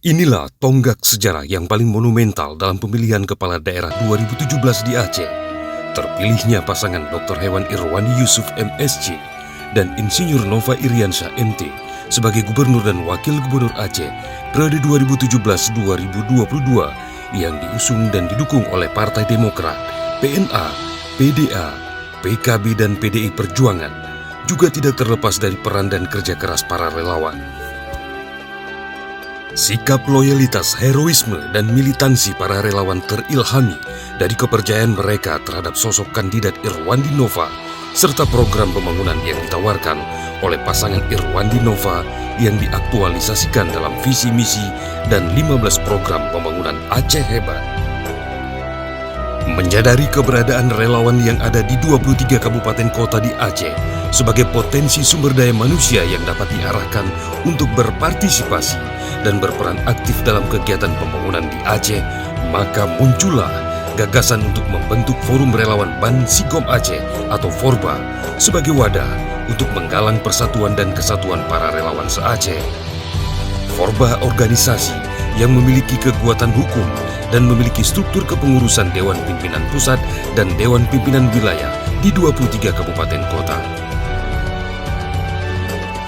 Inilah tonggak sejarah yang paling monumental dalam pemilihan kepala daerah 2017 di Aceh. Terpilihnya pasangan Dr. Hewan Irwandi Yusuf MSc dan Insinyur Nova Iriansyah MT sebagai Gubernur dan Wakil Gubernur Aceh periode 2017-2022 yang diusung dan didukung oleh Partai Demokrat, PNA, PDA, PKB dan PDI Perjuangan, juga tidak terlepas dari peran dan kerja keras para relawan. Sikap loyalitas, heroisme, dan militansi para relawan terilhami dari kepercayaan mereka terhadap sosok kandidat Irwandi Nova serta program pembangunan yang ditawarkan oleh pasangan Irwandi Nova yang diaktualisasikan dalam visi misi dan 15 program pembangunan Aceh Hebat. Menyadari keberadaan relawan yang ada di 23 kabupaten kota di Aceh sebagai potensi sumber daya manusia yang dapat diarahkan untuk berpartisipasi dan berperan aktif dalam kegiatan pembangunan di Aceh, maka muncullah gagasan untuk membentuk Forum Relawan Ban Sigom Aceh atau Forba sebagai wadah untuk menggalang persatuan dan kesatuan para relawan se-Aceh. Forba organisasi yang memiliki kekuatan hukum dan memiliki struktur kepengurusan Dewan Pimpinan Pusat dan Dewan Pimpinan Wilayah di 23 kabupaten kota.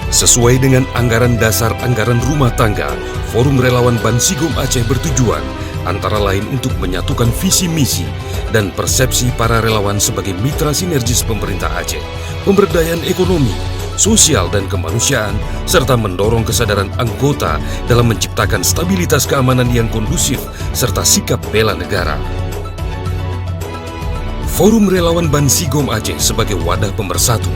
Sesuai dengan anggaran dasar anggaran rumah tangga, Forum Relawan Ban Sigom Aceh bertujuan antara lain untuk menyatukan visi misi dan persepsi para relawan sebagai mitra sinergis pemerintah Aceh, pemberdayaan ekonomi, sosial dan kemanusiaan, serta mendorong kesadaran anggota dalam menciptakan stabilitas keamanan yang kondusif serta sikap bela negara. Forum Relawan Ban Sigom Aceh sebagai wadah pemersatu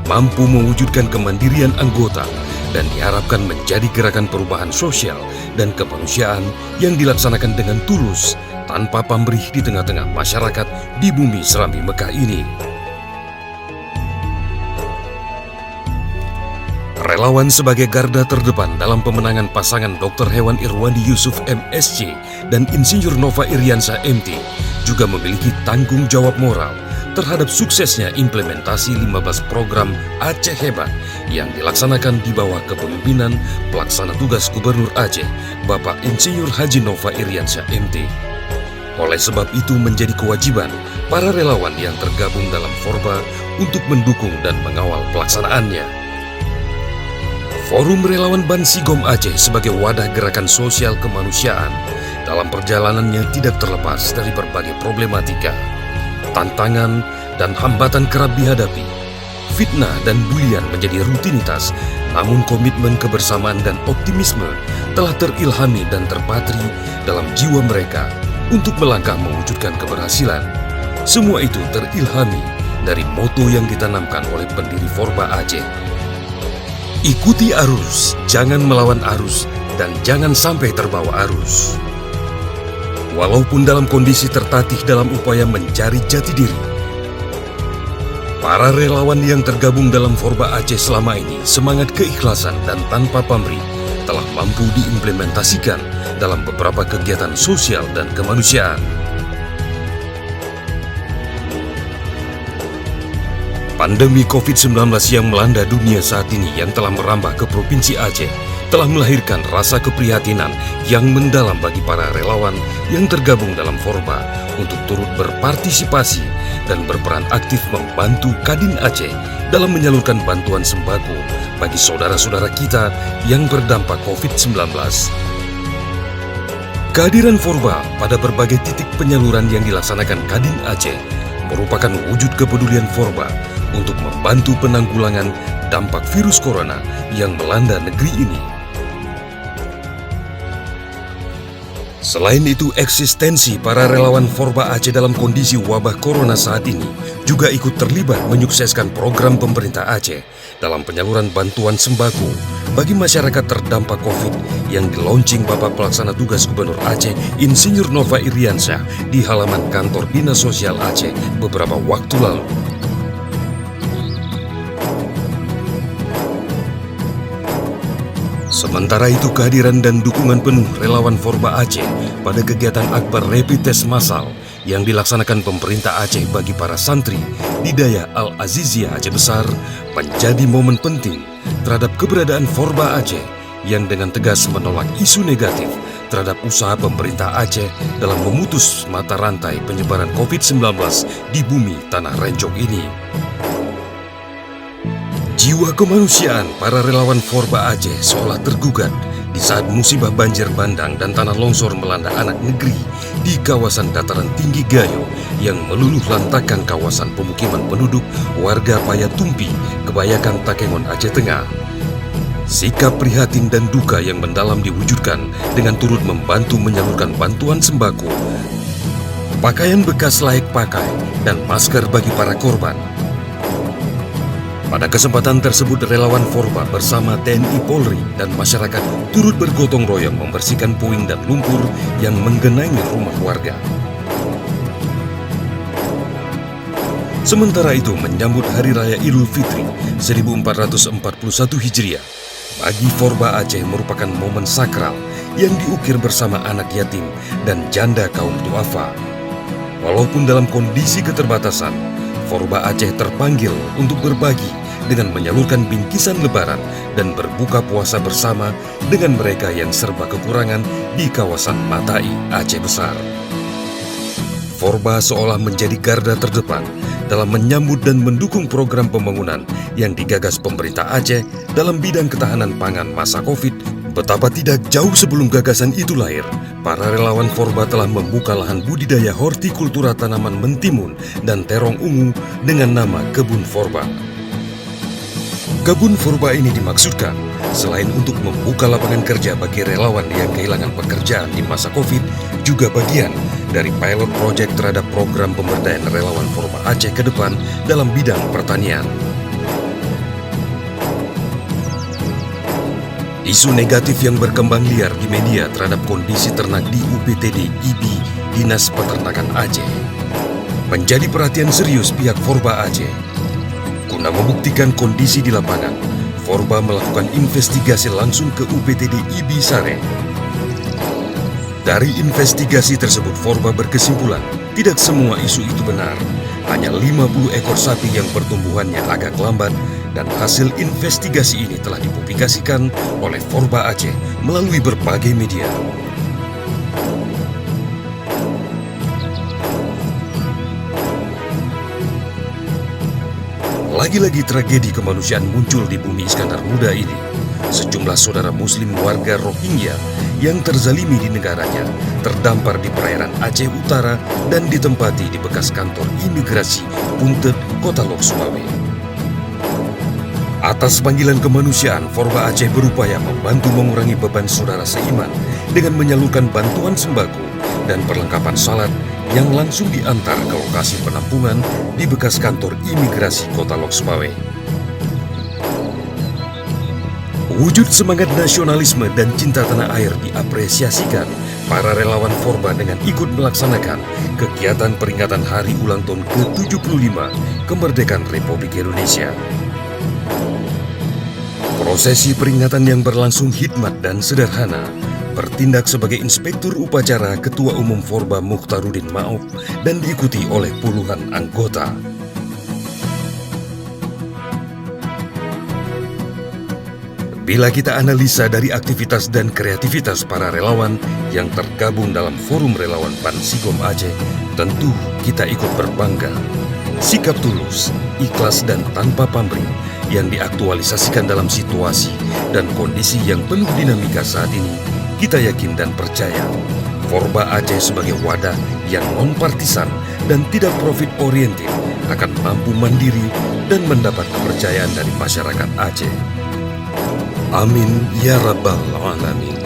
mampu mewujudkan kemandirian anggota dan diharapkan menjadi gerakan perubahan sosial dan kemanusiaan yang dilaksanakan dengan tulus tanpa pamrih di tengah-tengah masyarakat di bumi Serambi Mekah ini. Relawan sebagai garda terdepan dalam pemenangan pasangan Dr. Hewan Irwandi Yusuf MSc dan Insinyur Nova Iriansyah MT juga memiliki tanggung jawab moral terhadap suksesnya implementasi 15 program Aceh Hebat yang dilaksanakan di bawah kepemimpinan Pelaksana Tugas Gubernur Aceh, Bapak Insinyur Haji Nova Iriansyah MT. Oleh sebab itu menjadi kewajiban para relawan yang tergabung dalam Forba untuk mendukung dan mengawal pelaksanaannya. Forum Relawan Ban Sigom Aceh sebagai wadah gerakan sosial kemanusiaan dalam perjalanannya tidak terlepas dari berbagai problematika, tantangan, dan hambatan kerap dihadapi. Fitnah dan bulian menjadi rutinitas, namun komitmen kebersamaan dan optimisme telah terilhami dan terpatri dalam jiwa mereka untuk melangkah mewujudkan keberhasilan. Semua itu terilhami dari moto yang ditanamkan oleh pendiri Forba Aceh. Ikuti arus, jangan melawan arus, dan jangan sampai terbawa arus. Walaupun dalam kondisi tertatih dalam upaya mencari jati diri, para relawan yang tergabung dalam Forba Aceh selama ini semangat keikhlasan dan tanpa pamrih telah mampu diimplementasikan dalam beberapa kegiatan sosial dan kemanusiaan. Pandemi COVID-19 yang melanda dunia saat ini yang telah merambah ke Provinsi Aceh telah melahirkan rasa keprihatinan yang mendalam bagi para relawan yang tergabung dalam Forba untuk turut berpartisipasi dan berperan aktif membantu Kadin Aceh dalam menyalurkan bantuan sembako bagi saudara-saudara kita yang berdampak COVID-19. Kehadiran Forba pada berbagai titik penyaluran yang dilaksanakan Kadin Aceh merupakan wujud kepedulian Forba untuk membantu penanggulangan dampak virus corona yang melanda negeri ini. Selain itu, eksistensi para relawan Forba Aceh dalam kondisi wabah corona saat ini juga ikut terlibat menyukseskan program pemerintah Aceh dalam penyaluran bantuan sembako bagi masyarakat terdampak COVID yang dilaunching Bapak Pelaksana Tugas Gubernur Aceh Insinyur Nova Iriansyah di halaman kantor Dinas Sosial Aceh beberapa waktu lalu. Sementara itu, kehadiran dan dukungan penuh relawan Forba Aceh pada kegiatan Akbar Rapid Test Massal yang dilaksanakan pemerintah Aceh bagi para santri di Daya Al-Aziziyah Aceh Besar menjadi momen penting terhadap keberadaan Forba Aceh yang dengan tegas menolak isu negatif terhadap usaha pemerintah Aceh dalam memutus mata rantai penyebaran COVID-19 di bumi Tanah Rencong ini. Jiwa kemanusiaan para relawan Forba Aceh seolah tergugat di saat musibah banjir bandang dan tanah longsor melanda anak negeri di kawasan dataran tinggi Gayo yang meluluh lantakkan kawasan pemukiman penduduk warga Payatumpi, Kebayakan Takengon, Aceh Tengah. Sikap prihatin dan duka yang mendalam diwujudkan dengan turut membantu menyalurkan bantuan sembako, pakaian bekas layak pakai, dan masker bagi para korban. Pada kesempatan tersebut, relawan Forba bersama TNI Polri dan masyarakat turut bergotong royong membersihkan puing dan lumpur yang menggenangi rumah warga. Sementara itu, menyambut Hari Raya Idul Fitri 1441 Hijriah, bagi Forba Aceh merupakan momen sakral yang diukir bersama anak yatim dan janda kaum duafa. Walaupun dalam kondisi keterbatasan, Forba Aceh terpanggil untuk berbagi dengan menyalurkan bingkisan lebaran dan berbuka puasa bersama dengan mereka yang serba kekurangan di kawasan Matai, Aceh Besar. Forba seolah menjadi garda terdepan dalam menyambut dan mendukung program pembangunan yang digagas pemerintah Aceh dalam bidang ketahanan pangan masa COVID. Betapa tidak jauh sebelum gagasan itu lahir, para relawan Forba telah membuka lahan budidaya hortikultura tanaman mentimun dan terong ungu dengan nama Kebun Forba. Kebun Forba ini dimaksudkan selain untuk membuka lapangan kerja bagi relawan yang kehilangan pekerjaan di masa COVID, juga bagian dari pilot project terhadap program pemberdayaan relawan Forba Aceh ke depan dalam bidang pertanian. Isu negatif yang berkembang liar di media terhadap kondisi ternak di UPTD IBI Dinas Peternakan Aceh menjadi perhatian serius pihak Forba Aceh. Guna membuktikan kondisi di lapangan, Forba melakukan investigasi langsung ke UPTD IBI Sare. Dari investigasi tersebut, Forba berkesimpulan tidak semua isu itu benar. Hanya 50 ekor sapi yang pertumbuhannya agak lambat, dan hasil investigasi ini telah dipublikasikan oleh Forba Aceh melalui berbagai media. Lagi-lagi tragedi kemanusiaan muncul di bumi Iskandar Muda ini. Sejumlah saudara muslim warga Rohingya yang terzalimi di negaranya terdampar di perairan Aceh Utara dan ditempati di bekas kantor imigrasi Puntet, Kota Lok Sumawe. Atas panggilan kemanusiaan, Forba Aceh berupaya membantu mengurangi beban saudara seiman dengan menyalurkan bantuan sembako dan perlengkapan salat yang langsung diantar ke lokasi penampungan di bekas kantor imigrasi Kota Lok Sumawe. Wujud semangat nasionalisme dan cinta tanah air diapresiasikan para relawan Forba dengan ikut melaksanakan kegiatan peringatan hari ulang tahun ke-75 kemerdekaan Republik Indonesia. Prosesi peringatan yang berlangsung hikmat dan sederhana, bertindak sebagai inspektur upacara Ketua Umum Forba Mukhtarudin Ma'ob dan diikuti oleh puluhan anggota. Bila kita analisa dari aktivitas dan kreativitas para relawan yang tergabung dalam Forum Relawan Pansigom Aceh, tentu kita ikut berbangga. Sikap tulus, ikhlas dan tanpa pamrih yang diaktualisasikan dalam situasi dan kondisi yang penuh dinamika saat ini, kita yakin dan percaya Forba Aceh sebagai wadah yang non-partisan dan tidak profit-oriented akan mampu mandiri dan mendapat kepercayaan dari masyarakat Aceh. Amin ya rabbal alamin.